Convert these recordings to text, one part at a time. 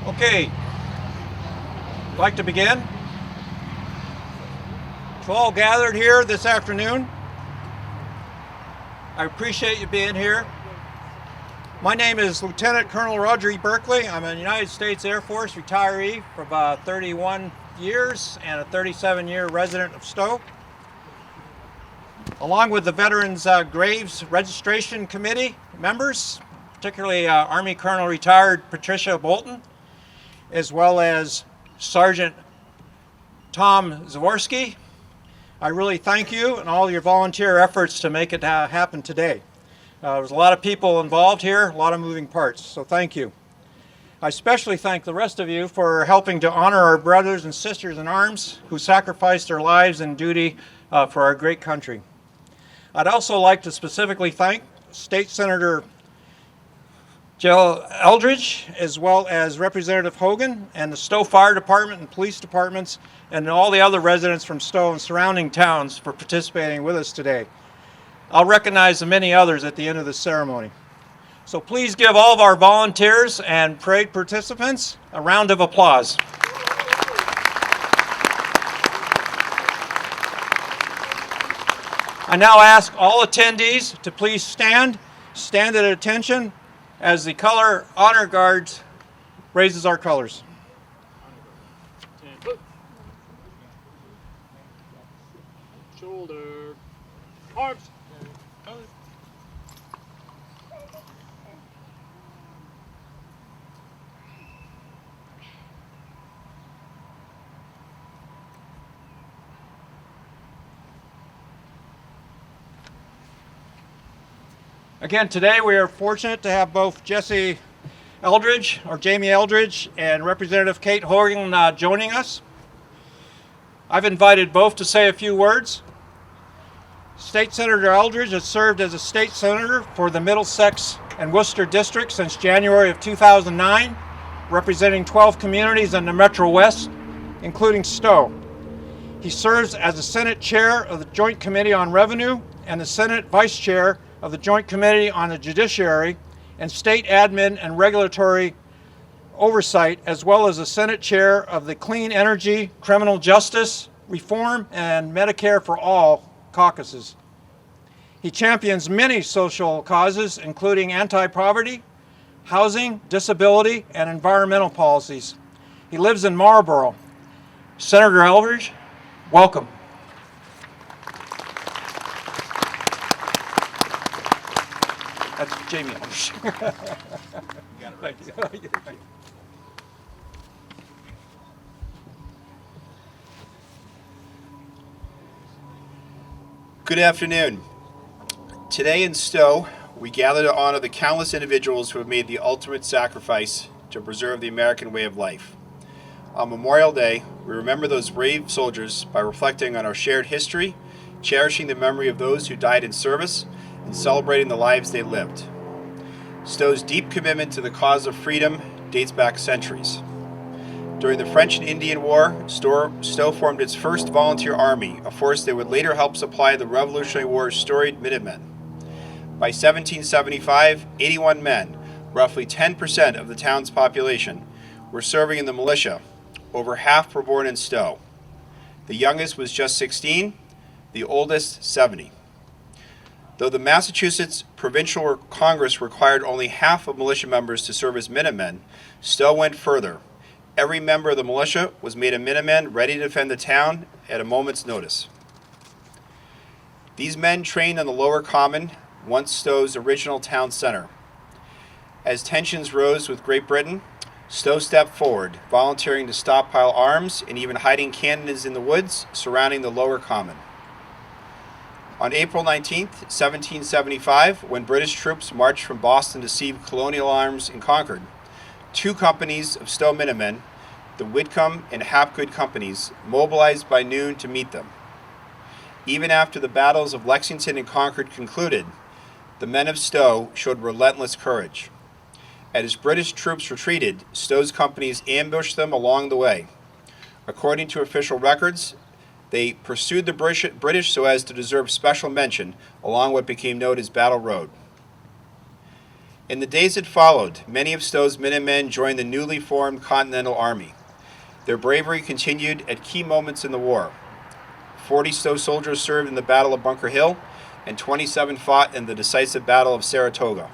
Okay, I'd like to begin. To all gathered here this afternoon, I appreciate you being here. My name is Lieutenant Colonel Roger E. Berkeley. I'm a United States Air Force retiree for about 31 years and a 37-year resident of Stow. Along with the Veterans Graves Registration Committee members, particularly Army Colonel retired Patricia Bolton, as well as Sergeant Tom Zaworski, I really thank you and all your volunteer efforts to make it happen today. There's a lot of people involved here, a lot of moving parts, so thank you. I especially thank the rest of you for helping to honor our brothers and sisters in arms who sacrificed their lives in duty for our great country. I'd also like to specifically thank State Senator Jill Eldridge, as well as Representative Hogan and the Stow Fire Department and Police Departments and all the other residents from Stow and surrounding towns for participating with us today. I'll recognize the many others at the end of the ceremony. So please give all of our volunteers and parade participants a round of applause. I now ask all attendees to please stand at attention as the Color Honor Guards raises our colors. Shoulder, arms. Again, today we are fortunate to have both Jamie Eldridge, and Representative Kate Horgan joining us. I've invited both to say a few words. State Senator Eldridge has served as a state senator for the Middlesex and Worcester district since January of 2009, representing 12 communities in the Metro West, including Stow. He serves as the Senate Chair of the Joint Committee on Revenue and the Senate Vice Chair of the Joint Committee on the Judiciary and State Admin and Regulatory Oversight, as well as the Senate Chair of the Clean Energy, Criminal Justice Reform, and Medicare for All caucuses. He champions many social causes, including anti-poverty, housing, disability, and environmental policies. He lives in Marlborough. Senator Eldridge, welcome. That's Jamie Eldridge. Thank you. Good afternoon. Today in Stow, we gather to honor the countless individuals who have made the ultimate sacrifice to preserve the American way of life. On Memorial Day, we remember those brave soldiers by reflecting on our shared history, cherishing the memory of those who died in service, and celebrating the lives they lived. Stow's deep commitment to the cause of freedom dates back centuries. During the French and Indian War, Stow formed its first volunteer army, a force that would later help supply the Revolutionary War's storied Minutemen. By 1775, 81 men, roughly 10% of the town's population, were serving in the militia. Over half were born in Stow. The youngest was just 16, the oldest 70. Though the Massachusetts Provincial Congress required only half of militia members to serve as Minutemen, Stow went further. Every member of the militia was made a Minuteman ready to defend the town at a moment's notice. These men trained on the Lower Common, once Stow's original town center. As tensions rose with Great Britain, Stow stepped forward, volunteering to stockpile arms and even hiding cannons in the woods surrounding the Lower Common. On April 19, 1775, when British troops marched from Boston to seize colonial arms in Concord, two companies of Stow Minutemen, the Whitcomb and Hapgood companies, mobilized by noon to meet them. Even after the battles of Lexington and Concord concluded, the men of Stow showed relentless courage. As British troops retreated, Stow's companies ambushed them along the way. According to official records, they pursued the British so as to deserve special mention along what became known as Battle Road. In the days that followed, many of Stow's Minutemen joined the newly formed Continental Army. Their bravery continued at key moments in the war. 40 Stow soldiers served in the Battle of Bunker Hill, and 27 fought in the decisive Battle of Saratoga.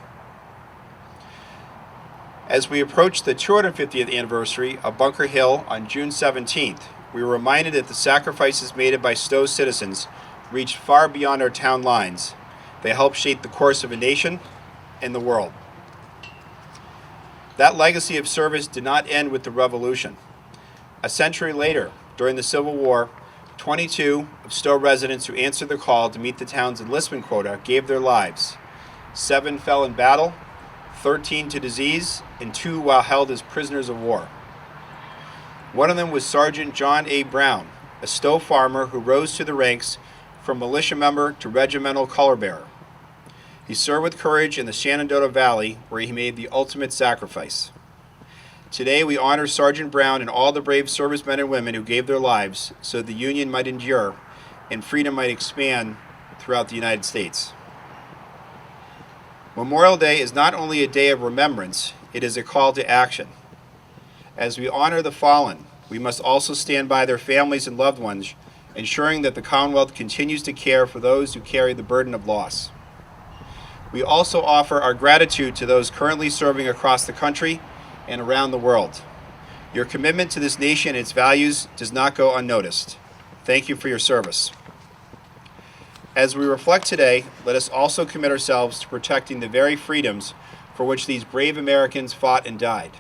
As we approach the 250th anniversary of Bunker Hill on June 17th, we were reminded that the sacrifices made by Stow's citizens reached far beyond our town lines. They helped shape the course of a nation and the world. That legacy of service did not end with the Revolution. A century later, during the Civil War, 22 of Stow residents who answered the call to meet the town's enlistment quota gave their lives. 7 fell in battle, 13 to disease, and 2 while held as prisoners of war. One of them was Sergeant John A. Brown, a Stow farmer who rose to the ranks from militia member to regimental color bearer. He served with courage in the Shenandoah Valley, where he made the ultimate sacrifice. Today we honor Sergeant Brown and all the brave servicemen and women who gave their lives so the Union might endure and freedom might expand throughout the United States. Memorial Day is not only a day of remembrance, it is a call to action. As we honor the fallen, we must also stand by their families and loved ones, ensuring that the Commonwealth continues to care for those who carry the burden of loss. We also offer our gratitude to those currently serving across the country and around the world. Your commitment to this nation and its values does not go unnoticed. Thank you for your service. As we reflect today, let us also commit ourselves to protecting the very freedoms for which these brave Americans fought and died.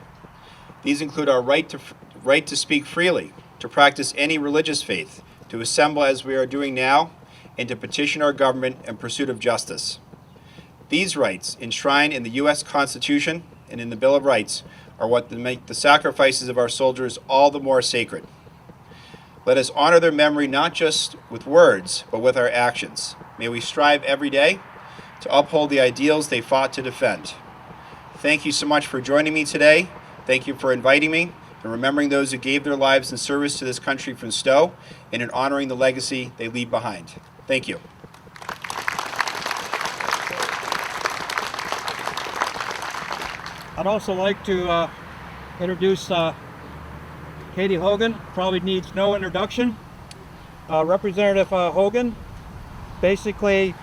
These include our right to speak freely, to practice any religious faith, to assemble as we are doing now, and to petition our government in pursuit of justice. These rights, enshrined in the U.S. Constitution and in the Bill of Rights, are what make the sacrifices of our soldiers all the more sacred. Let us honor their memory not just with words, but with our actions. May we strive every day to uphold the ideals they fought to defend. Thank you so much for joining me today. Thank you for inviting me and remembering those who gave their lives in service to this country from Stow and in honoring the legacy they leave behind. Thank you. I'd also like to introduce Katie Hogan. Probably needs no introduction. Representative Hogan, basically,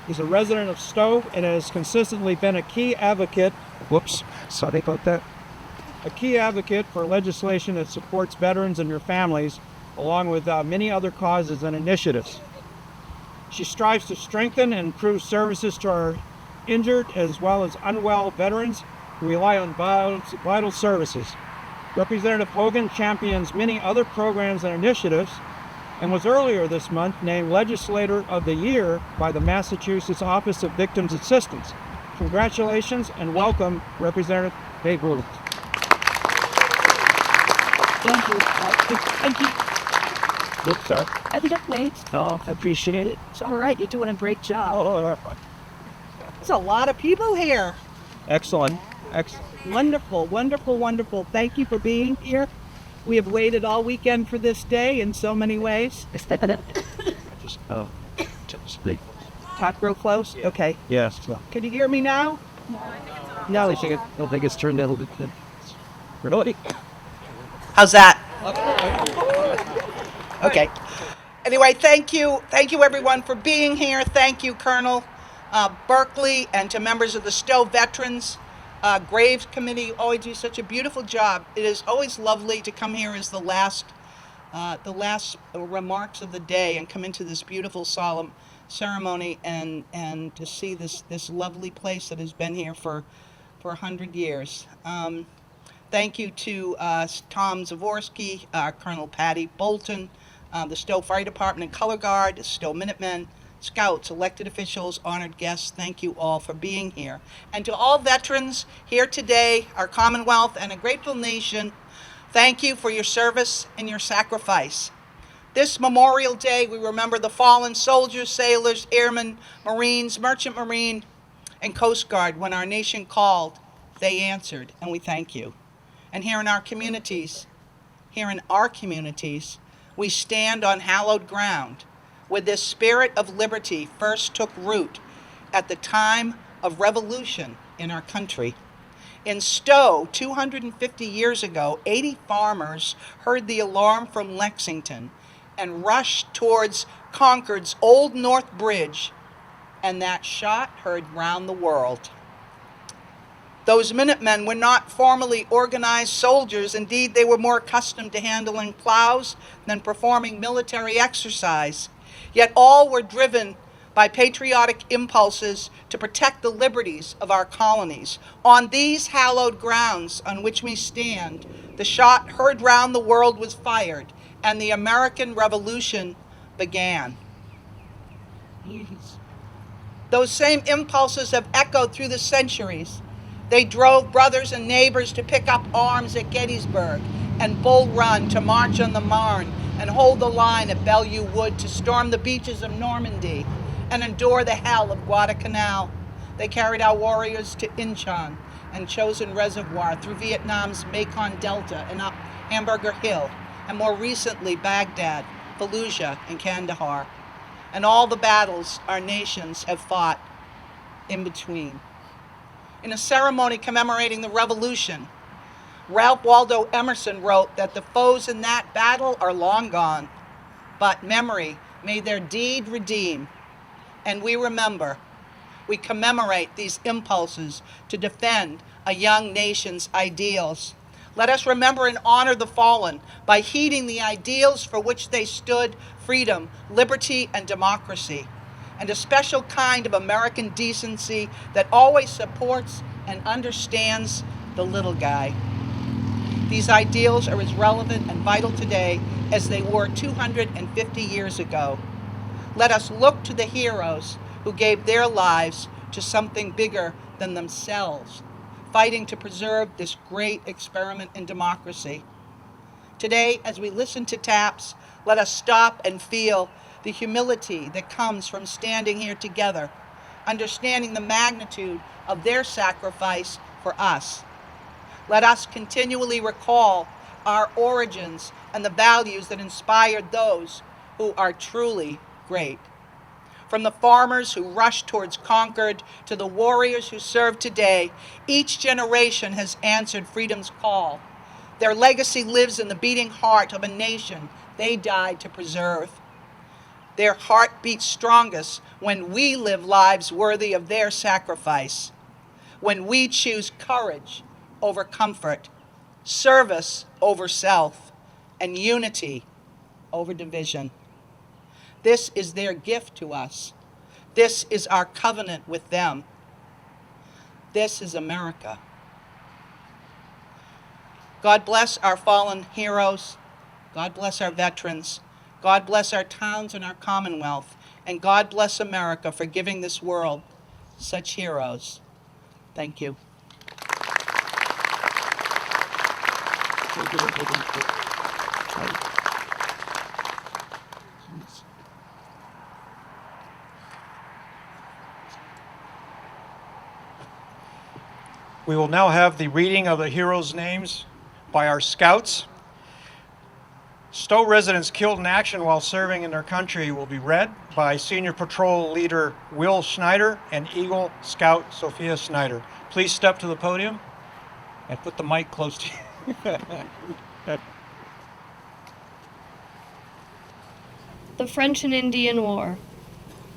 he's a resident of Stow and has consistently been a key advocate. Sorry about that. A key advocate for legislation that supports veterans and their families, along with many other causes and initiatives. She strives to strengthen and improve services to our injured as well as unwell veterans who rely on vital services. Representative Hogan champions many other programs and initiatives and was earlier this month named Legislator of the Year by the Massachusetts Office of Victims Assistance. Congratulations and welcome, Representative Dave Ruth. Thank you. Thank you. Oops, sorry. I think I'm late. Oh, I appreciate it. It's all right. You're doing a great job. Oh, There's a lot of people here. excellent. Wonderful, wonderful, wonderful. Thank you for being here. We have waited all weekend for this day in so many ways. Talk real close? Yeah. Okay. Yes. Can you hear me now? No. I don't think it's turned a little bit. Really? How's that? Okay. Anyway, thank you. Thank you, everyone, for being here. Thank you, Colonel Berkeley, and to members of the Stow Veterans Graves Committee. You always do such a beautiful job. It is always lovely to come here as the last remarks of the day and come into this beautiful, solemn ceremony and to see this lovely place that has been here for 100 years. Thank you to Tom Zavorsky, Colonel Patty Bolton, the Stow Fire Department and Color Guard, Stow Minutemen, Scouts, elected officials, honored guests. Thank you all for being here. And to all veterans here today, our Commonwealth and a grateful nation, thank you for your service and your sacrifice. This Memorial Day, we remember the fallen soldiers, sailors, airmen, Marines, Merchant Marine, and Coast Guard. When our nation called, they answered, and we thank you. And here in our communities, we stand on hallowed ground. where this spirit of liberty first took root at the time of revolution in our country. In Stow, 250 years ago, 80 farmers heard the alarm from Lexington and rushed towards Concord's Old North Bridge, and that shot heard round the world. Those Minutemen were not formally organized soldiers. Indeed, they were more accustomed to handling plows than performing military exercise. Yet all were driven by patriotic impulses to protect the liberties of our colonies. On these hallowed grounds on which we stand, the shot heard round the world was fired, and the American Revolution began. Those same impulses have echoed through the centuries. They drove brothers and neighbors to pick up arms at Gettysburg and Bull Run, to march on the Marne and hold the line at Belleau Wood, to storm the beaches of Normandy and endure the hell of Guadalcanal. They carried our warriors to Incheon and Chosin Reservoir, through Vietnam's Mekong Delta and up Hamburger Hill, and more recently Baghdad, Fallujah, and Kandahar, and all the battles our nations have fought in between. In a ceremony commemorating the Revolution, Ralph Waldo Emerson wrote that the foes in that battle are long gone, but memory may their deed redeem. And we remember, we commemorate these impulses to defend a young nation's ideals. Let us remember and honor the fallen by heeding the ideals for which they stood: freedom, liberty, and democracy, and a special kind of American decency that always supports and understands the little guy. These ideals are as relevant and vital today as they were 250 years ago. Let us look to the heroes who gave their lives to something bigger than themselves, fighting to preserve this great experiment in democracy. Today, as we listen to taps, let us stop and feel the humility that comes from standing here together, understanding the magnitude of their sacrifice for us. Let us continually recall our origins and the values that inspired those who are truly great. From the farmers who rushed towards Concord to the warriors who serve today, each generation has answered freedom's call. Their legacy lives in the beating heart of a nation they died to preserve. Their heart beats strongest when we live lives worthy of their sacrifice, when we choose courage over comfort, service over self, and unity over division. This is their gift to us. This is our covenant with them. This is America. God bless our fallen heroes. God bless our veterans. God bless our towns and our Commonwealth. And God bless America for giving this world such heroes. Thank you. We will now have the reading of the heroes' names by our scouts. Stow residents killed in action while serving in their country will be read by Senior Patrol Leader Will Schneider and Eagle Scout Sophia Snyder. Please step to the podium and put the mic close to you. The French and Indian War.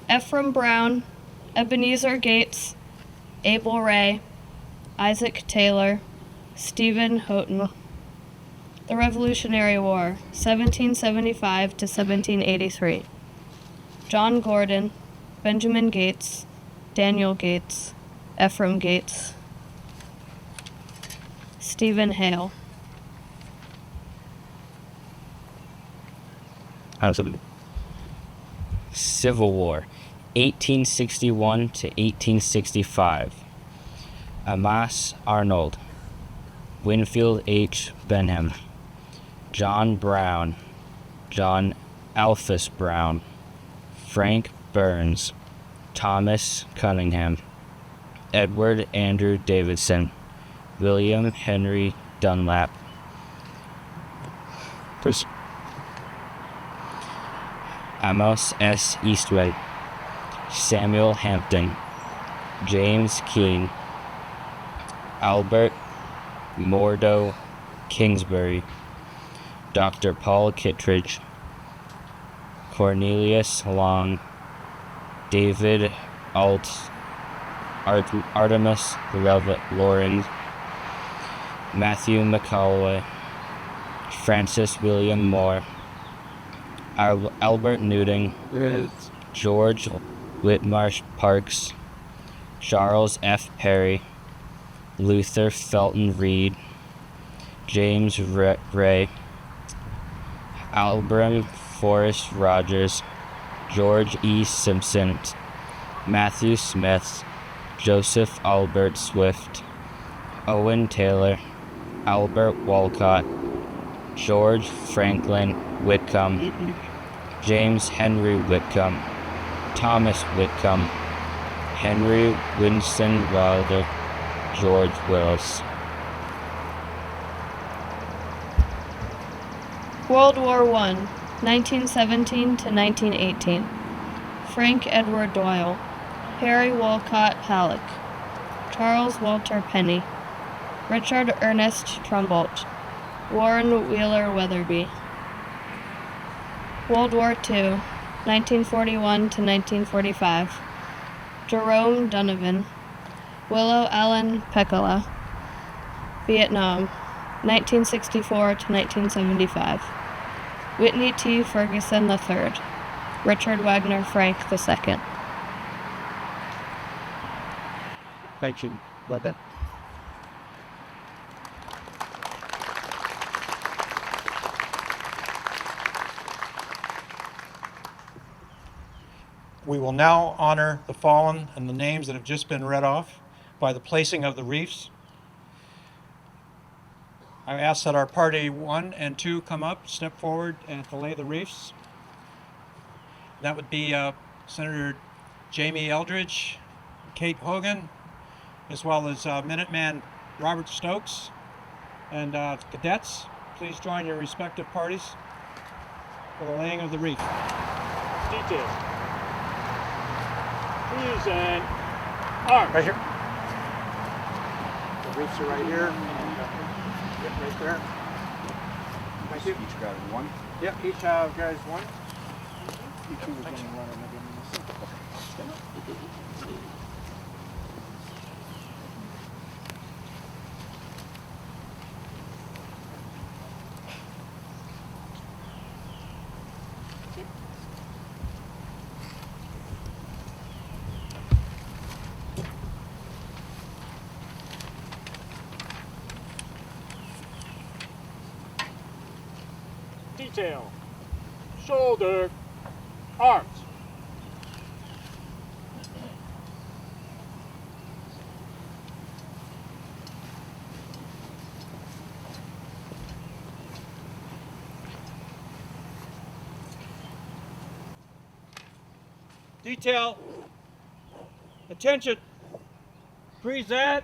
Ephraim Brown, Ebenezer Gates, Abel Ray, Isaac Taylor, Stephen Houghton. The Revolutionary War, 1775 to 1783. John Gordon, Benjamin Gates, Daniel Gates, Ephraim Gates. Stephen Hale. Absolutely. Civil War, 1861 to 1865. Amas Arnold, Winfield H. Benham, John Brown, John Alphys Brown, Frank Burns, Thomas Cunningham, Edward Andrew Davidson, William Henry Dunlap. Amos S. Eastwood, Samuel Hampton, James Keene, Albert Mordo Kingsbury, Dr. Paul Kittredge, Cornelius Long, David Artemus Loring, Matthew McCalloway, Francis William Moore, Albert Newton, George Whitmarsh Parks, Charles F. Perry, Luther Felton Reed, James Ray, Albram Forrest Rogers, George E. Simpson, Matthew Smith, Joseph Albert Swift, Owen Taylor, Albert Walcott, George Franklin Whitcomb, James Henry Whitcomb, Thomas Whitcomb, Henry Winston Wilder, George Willis. World War I, 1917 to 1918. Frank Edward Doyle, Harry Walcott Halleck, Charles Walter Penny, Richard Ernest Trumbolt, Warren Wheeler Weatherby. World War II, 1941 to 1945. Jerome Donovan, Willow Allen Pekala. Vietnam, 1964 to 1975. Whitney T. Ferguson III, Richard Wagner Frank II. Thank you, Linda. We will now honor the fallen and the names that have just been read off by the placing of the wreaths. I ask that our party 1 and 2 come up, step forward, and to lay the wreaths. That would be Senator Jamie Eldridge, Kate Hogan, as well as Minuteman Robert Stokes. And cadets, please join your respective parties for the laying of the wreath. Detail. Please and arms. Right here. The wreaths are right here. Yep, right there. Thank you. Each got one. Yep, each have guys one. Detail. Shoulder. Arms. Detail. Attention. Present.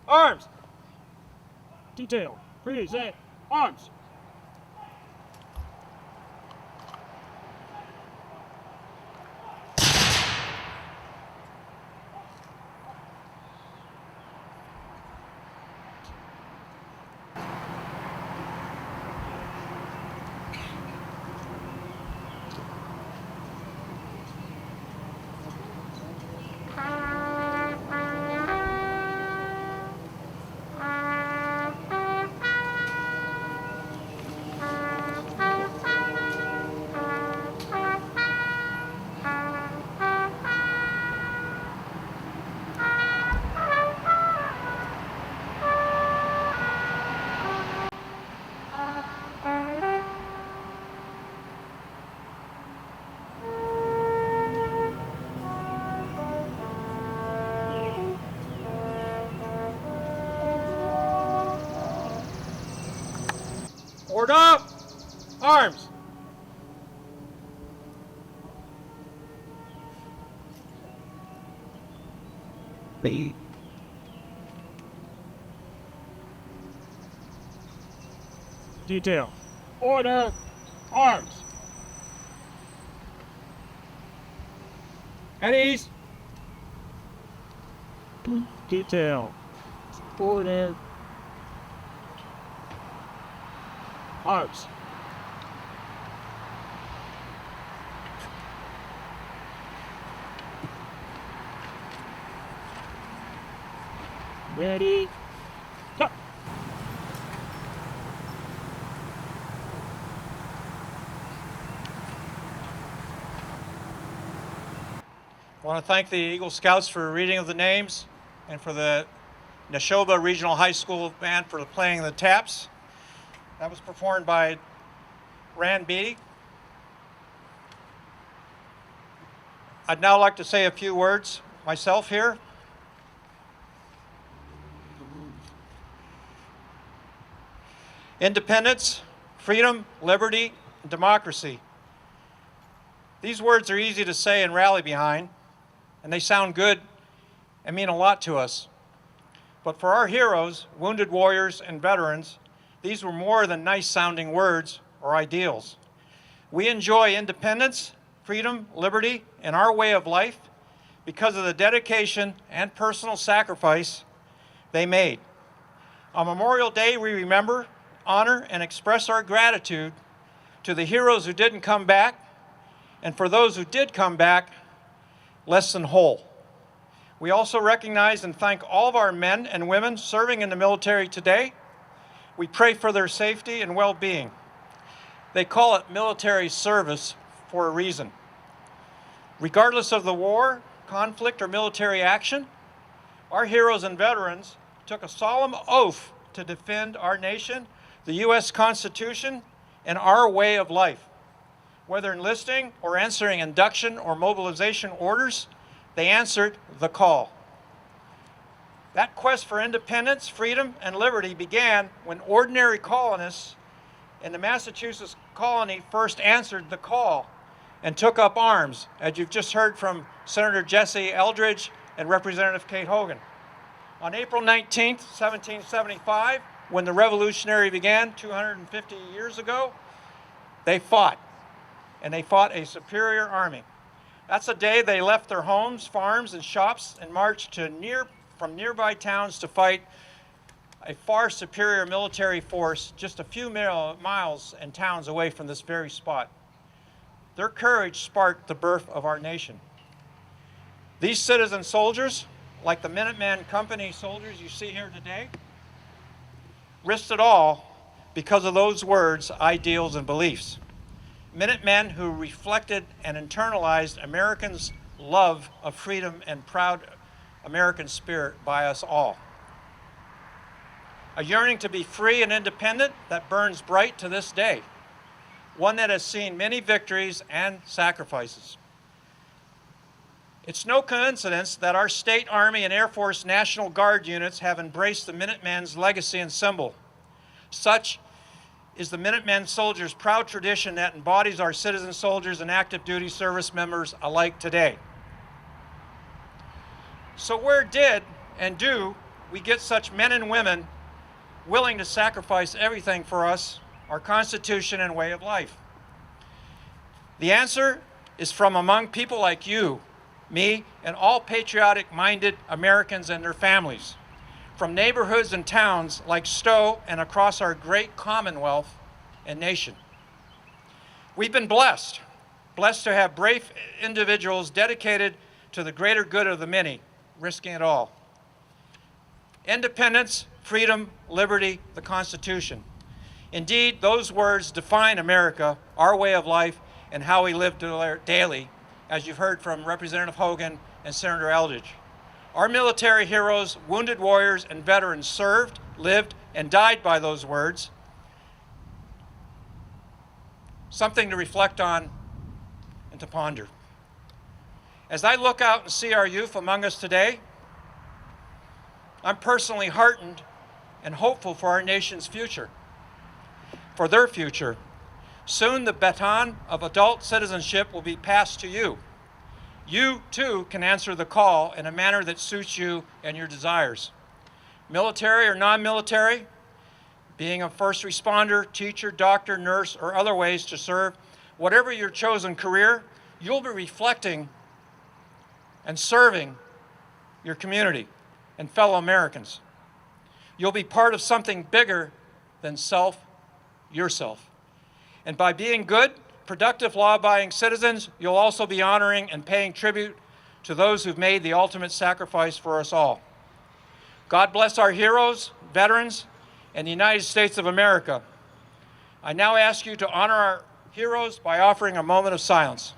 Arms. Detail. Present. Arms. Order up. Arms. Detail. Order. Arms. At ease. Detail. Forward. Arms. Ready. Go. I want to thank the Eagle Scouts for reading of the names and for the Neshoba Regional High School band for playing the taps. That was performed by Rand Beatty. I'd now like to say a few words myself here. Independence, freedom, liberty, and democracy. These words are easy to say and rally behind, and they sound good and mean a lot to us. But for our heroes, wounded warriors, and veterans, these were more than nice-sounding words or ideals. We enjoy independence, freedom, liberty, and our way of life because of the dedication and personal sacrifice they made. On Memorial Day, we remember, honor, and express our gratitude to the heroes who didn't come back, and for those who did come back, less than whole. We also recognize and thank all of our men and women serving in the military today. We pray for their safety and well-being. They call it military service for a reason. Regardless of the war, conflict, or military action, our heroes and veterans took a solemn oath to defend our nation, the U.S. Constitution, and our way of life. Whether enlisting or answering induction or mobilization orders, they answered the call. That quest for independence, freedom, and liberty began when ordinary colonists in the Massachusetts colony first answered the call and took up arms, as you've just heard from Senator Jesse Eldridge and Representative Kate Hogan. On April 19th, 1775, when the Revolutionary began 250 years ago, they fought, and they fought a superior army. That's the day they left their homes, farms, and shops and marched from nearby towns to fight a far superior military force just a few miles and towns away from this very spot. Their courage sparked the birth of our nation. These citizen soldiers, like the Minuteman Company soldiers you see here today, risked it all because of those words, ideals, and beliefs. Minutemen who reflected and internalized Americans' love of freedom and proud American spirit by us all. A yearning to be free and independent that burns bright to this day, one that has seen many victories and sacrifices. It's no coincidence that our state Army and Air Force National Guard units have embraced the Minutemen's legacy and symbol. Such is the Minutemen soldiers' proud tradition that embodies our citizen soldiers and active duty service members alike today. So where did and do we get such men and women willing to sacrifice everything for us, our Constitution and way of life? The answer is from among people like you, me, and all patriotic-minded Americans and their families, from neighborhoods and towns like Stow and across our great Commonwealth and nation. We've been blessed to have brave individuals dedicated to the greater good of the many, risking it all. Independence, freedom, liberty, the Constitution. Indeed, those words define America, our way of life, and how we live daily, as you've heard from Representative Hogan and Senator Eldridge. Our military heroes, wounded warriors, and veterans served, lived, and died by those words. Something to reflect on and to ponder. As I look out and see our youth among us today, I'm personally heartened and hopeful for our nation's future, for their future. Soon the baton of adult citizenship will be passed to you. You, too, can answer the call in a manner that suits you and your desires. Military or non-military, being a first responder, teacher, doctor, nurse, or other ways to serve, whatever your chosen career, you'll be reflecting and serving your community and fellow Americans. You'll be part of something bigger than yourself. And by being good, productive, law-abiding citizens, you'll also be honoring and paying tribute to those who've made the ultimate sacrifice for us all. God bless our heroes, veterans, and the United States of America. I now ask you to honor our heroes by offering a moment of silence.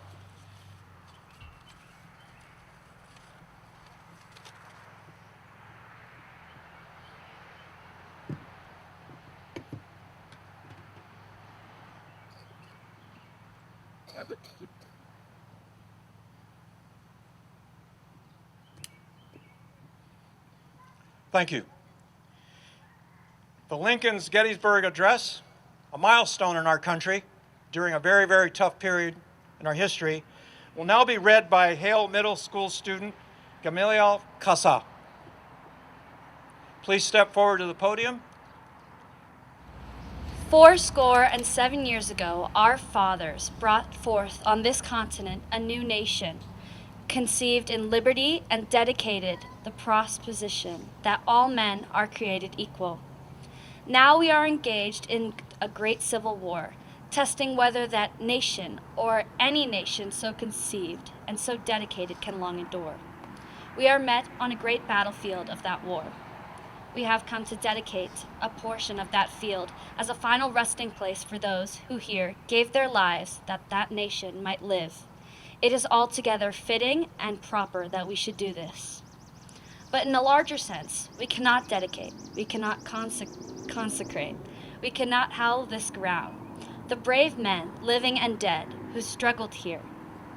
Thank you. The Lincoln's Gettysburg Address, a milestone in our country during a very, very tough period in our history, will now be read by Hale Middle School student Gamaliel Kassa. Please step forward to the podium. 77 years ago, our fathers brought forth on this continent a new nation, conceived in liberty and dedicated the proposition that all men are created equal. Now we are engaged in a great civil war, testing whether that nation or any nation so conceived and so dedicated can long endure. We are met on a great battlefield of that war. We have come to dedicate a portion of that field as a final resting place for those who here gave their lives that that nation might live. It is altogether fitting and proper that we should do this. But in a larger sense, we cannot dedicate, we cannot consecrate, we cannot hallow this ground. The brave men, living and dead, who struggled here,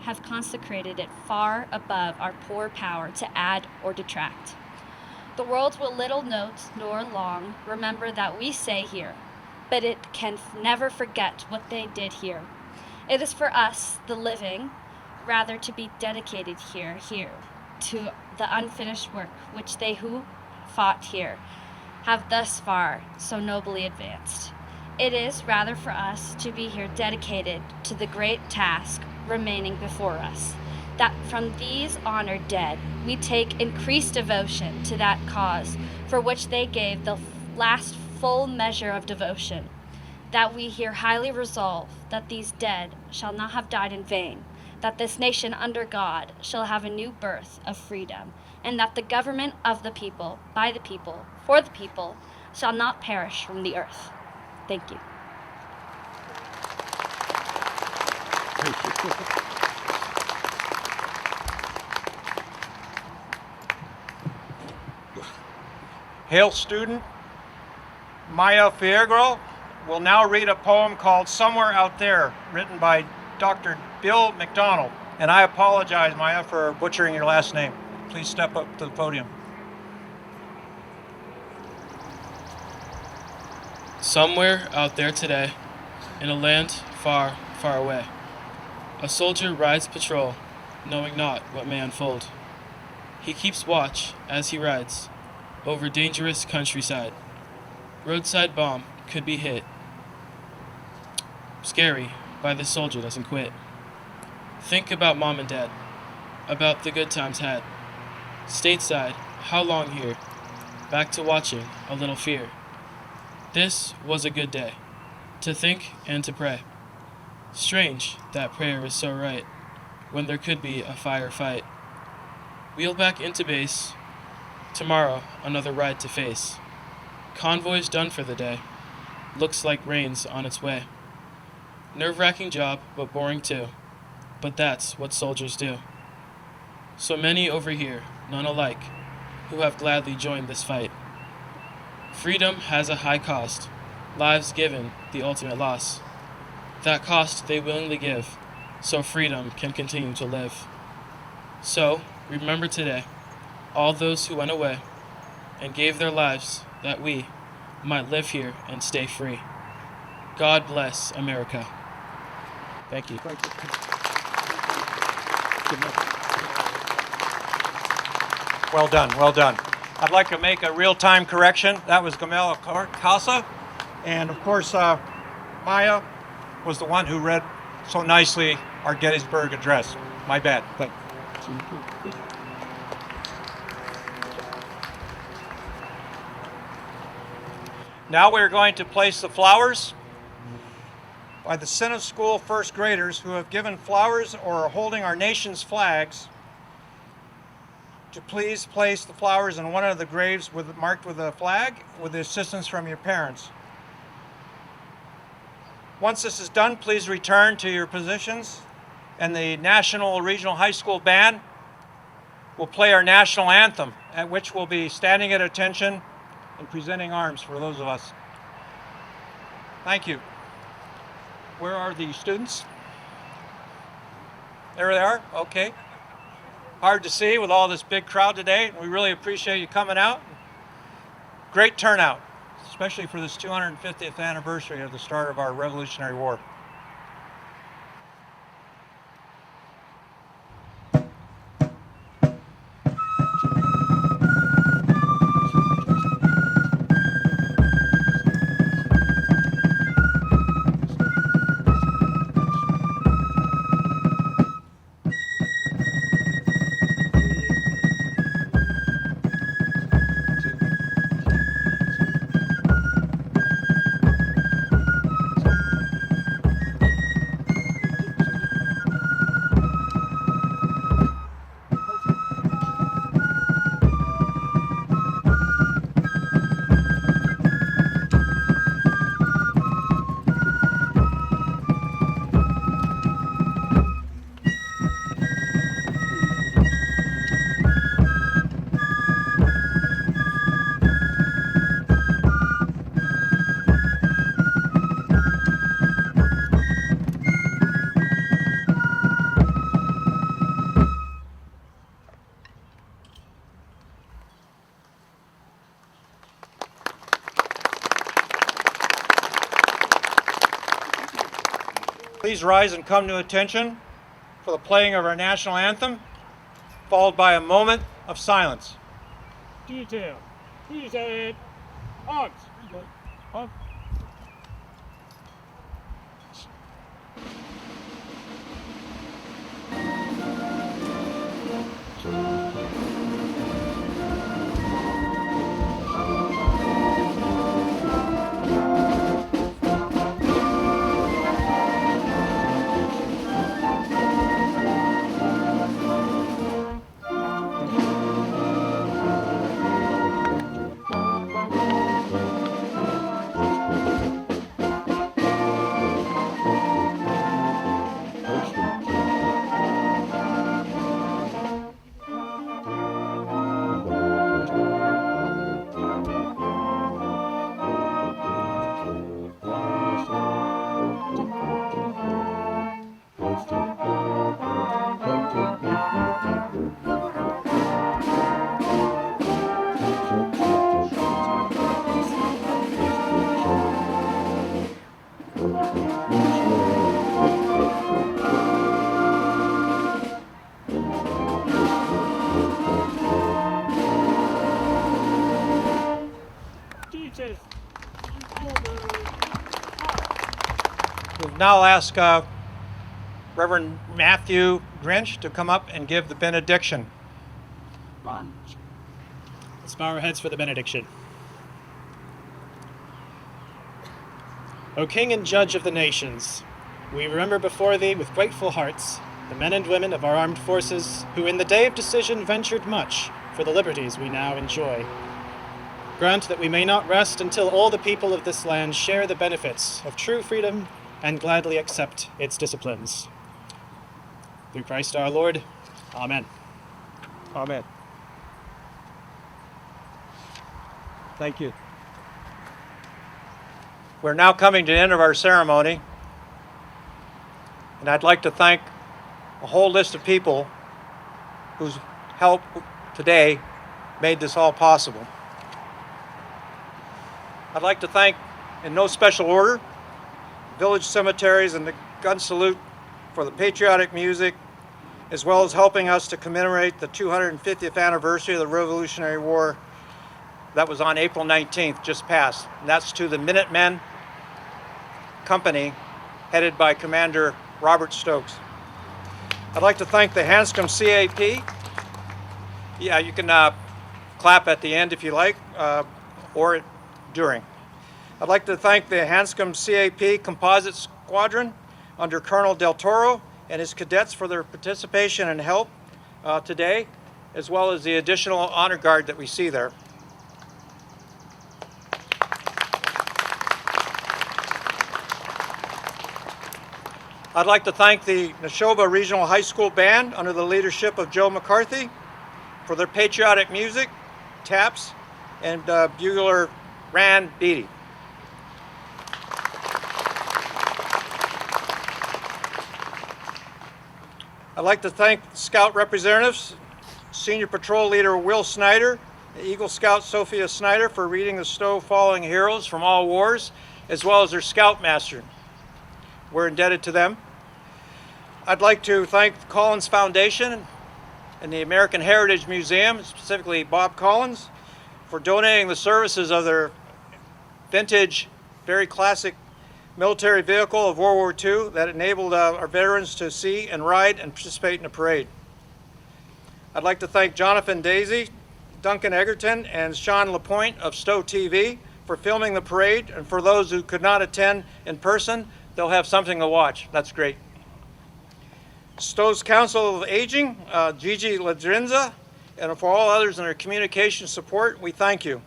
have consecrated it far above our poor power to add or detract. The world will little note nor long remember that we say here, but it can never forget what they did here. It is for us, the living, rather to be dedicated here, to the unfinished work which they who fought here have thus far so nobly advanced. It is rather for us to be here dedicated to the great task remaining before us, that from these honored dead we take increased devotion to that cause for which they gave the last full measure of devotion, that we here highly resolve that these dead shall not have died in vain, that this nation under God shall have a new birth of freedom, and that the government of the people, by the people, for the people, shall not perish from the earth. Thank you. Hale student Maya Fierro will now read a poem called Somewhere Out There, written by Dr. Bill McDonald. And I apologize, Maya, for butchering your last name. Please step up to the podium. Somewhere out there today, in a land far, far away, a soldier rides patrol, knowing not what may unfold. He keeps watch as he rides over dangerous countryside. Roadside bomb could be hit. Scary, but the soldier doesn't quit. Think about mom and dad, about the good times had. Stateside, how long here? Back to watching, a little fear. This was a good day, to think and to pray. Strange that prayer is so right, when there could be a firefight. Wheel back into base, tomorrow another ride to face. Convoy's done for the day, looks like rain's on its way. Nerve-wracking job, but boring too, but that's what soldiers do. So many over here, none alike, who have gladly joined this fight. Freedom has a high cost, lives given the ultimate loss. That cost they willingly give, so freedom can continue to live. So, remember today, all those who went away and gave their lives that we might live here and stay free. God bless America. Thank you. Well done, well done. I'd like to make a real-time correction. That was Gamel Casa. And of course, Maya was the one who read so nicely our Gettysburg Address. My bad. Thank you. Now we are going to place the flowers by the Senate School first graders who have given flowers or are holding our nation's flags to please place the flowers in one of the graves marked with a flag with the assistance from your parents. Once this is done, please return to your positions, and the National Regional High School Band will play our national anthem, at which we'll be standing at attention and presenting arms for those of us. Thank you. Where are the students? There they are, okay. Hard to see with all this big crowd today. We really appreciate you coming out. Great turnout, especially for this 250th anniversary of the start of our Revolutionary War. Please rise and come to attention for the playing of our national anthem, followed by a moment of silence. Detail. Detail. Arms. Arms. We'll now ask Reverend Matthew Grinch to come up and give the benediction. Let's bow our heads for the benediction. O King and Judge of the nations, we remember before thee with grateful hearts the men and women of our armed forces who in the day of decision ventured much for the liberties we now enjoy. Grant that we may not rest until all the people of this land share the benefits of true freedom and gladly accept its disciplines. Through Christ our Lord. Amen. Amen. Thank you. We're now coming to the end of our ceremony, and I'd like to thank a whole list of people whose help today made this all possible. I'd like to thank, in no special order, village cemeteries and the gun salute for the patriotic music, as well as helping us to commemorate the 250th anniversary of the Revolutionary War that was on April 19th, just passed. And that's to the Minutemen company headed by Commander Robert Stokes. I'd like to thank the Hanscom CAP. Yeah, you can clap at the end if you like, or during. I'd like to thank the Hanscom CAP Composite Squadron under Colonel Del Toro and his cadets for their participation and help today, as well as the additional honor guard that we see there. I'd like to thank the Neshoba Regional High School Band under the leadership of Joe McCarthy for their patriotic music, taps, and bugler Rand Beatty. I'd like to thank Scout representatives, Senior Patrol Leader Will Snyder, Eagle Scout Sophia Snyder for reading the Stow Fallen Heroes from All Wars, as well as their Scoutmaster. We're indebted to them. I'd like to thank the Collins Foundation and the American Heritage Museum, specifically Bob Collins, for donating the services of their vintage, very classic military vehicle of World War II that enabled our veterans to see and ride and participate in the parade. I'd like to thank Jonathan Daisy, Duncan Edgerton, and Sean LaPointe of Stow TV for filming the parade, and for those who could not attend in person, they'll have something to watch. That's great. Stow's Council of Aging, Gigi Ladrinza, and for all others in their communication support, we thank you.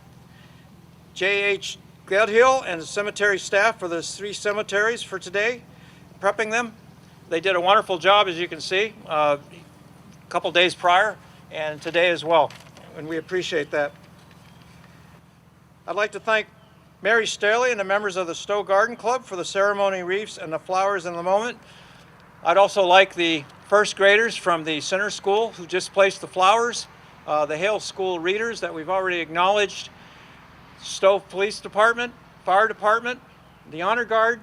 J.H. Gledhill and the cemetery staff for those 3 cemeteries for today, prepping them. They did a wonderful job, as you can see, a couple days prior and today as well, and we appreciate that. I'd like to thank Mary Staley and the members of the Stow Garden Club for the ceremony wreaths and the flowers in the moment. I'd also like the first graders from the center school who just placed the flowers, the Hale School readers that we've already acknowledged, Stow Police Department, Fire Department, the Honor Guard,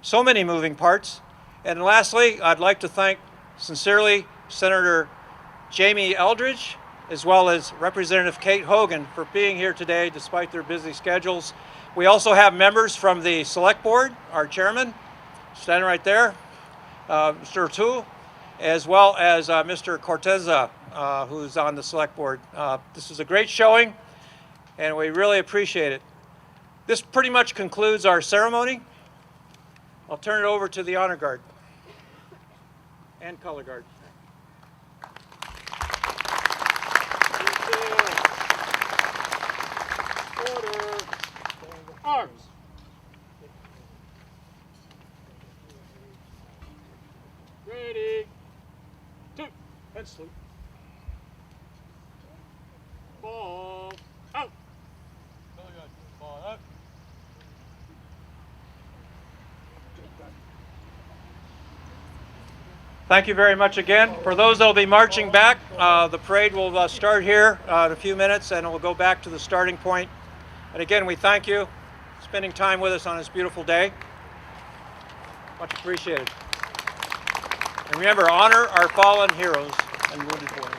so many moving parts. And lastly, I'd like to thank sincerely Senator Jamie Eldridge, as well as Representative Kate Hogan for being here today despite their busy schedules. We also have members from the Select Board, our chairman, standing right there, Mr. O'Toole, as well as Mr. Corteza, who's on the Select Board. This is a great showing, and we really appreciate it. This pretty much concludes our ceremony. I'll turn it over to the Honor Guard and Color Guard. Order. Arms. Ready. 2. And salute. Ball out. Really good. Ball out. Thank you very much again. For those that will be marching back, the parade will start here in a few minutes and we'll go back to the starting point. And again, we thank you for spending time with us on this beautiful day. Much appreciated. And remember, honor our fallen heroes and wounded warriors.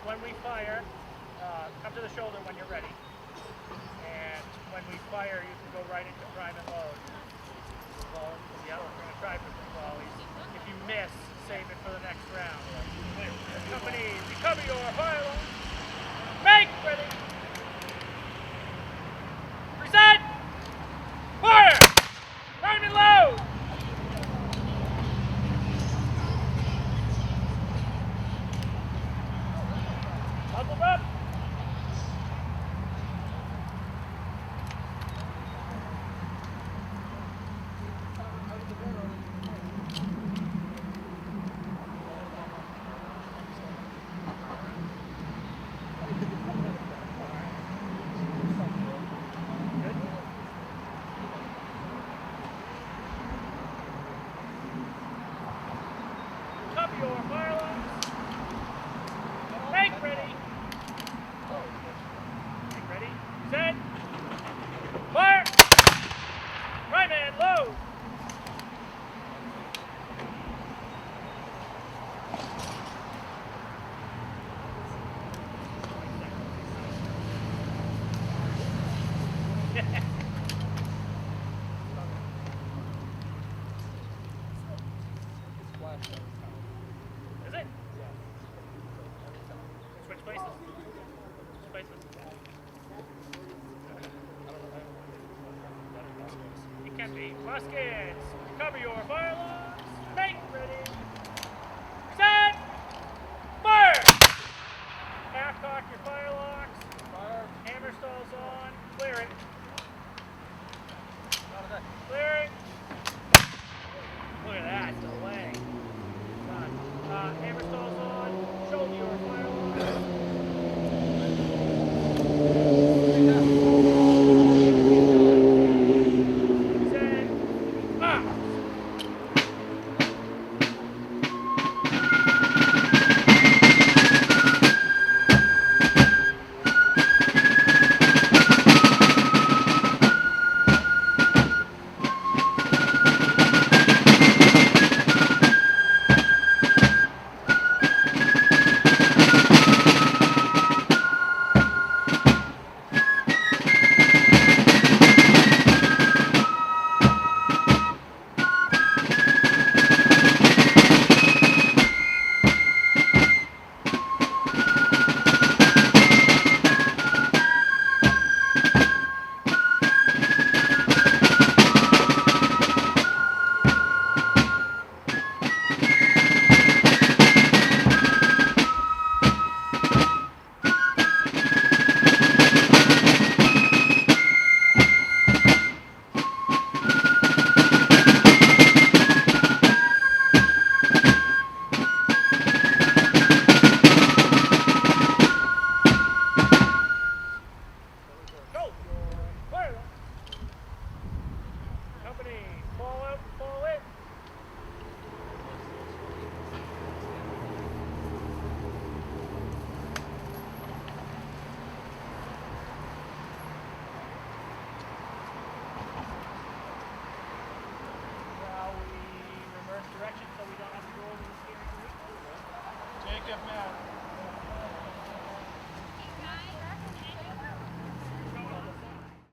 When we fire, come to the shoulder when you're ready. And when we fire, you can go right into prime and load. Well, yeah, we're going to try for some volleys. If you miss, save it for the next round. Company, recover your fire. Make ready. Present. Fire. Prime and load. Buckle up. Empty. Muskets. Recover your firearms. Make ready. Set. Fire! Half cock your firelocks. Fire. Hammer stalls on. Clear it. Clear it. Look at that delay. Done. Hammer stalls on. Shoulder your firelocks. Set. Ah! Go! Fire! Company, fall out, fall in. Shall we reverse direction so we don't have to go over the steering wheel? Jacob, man.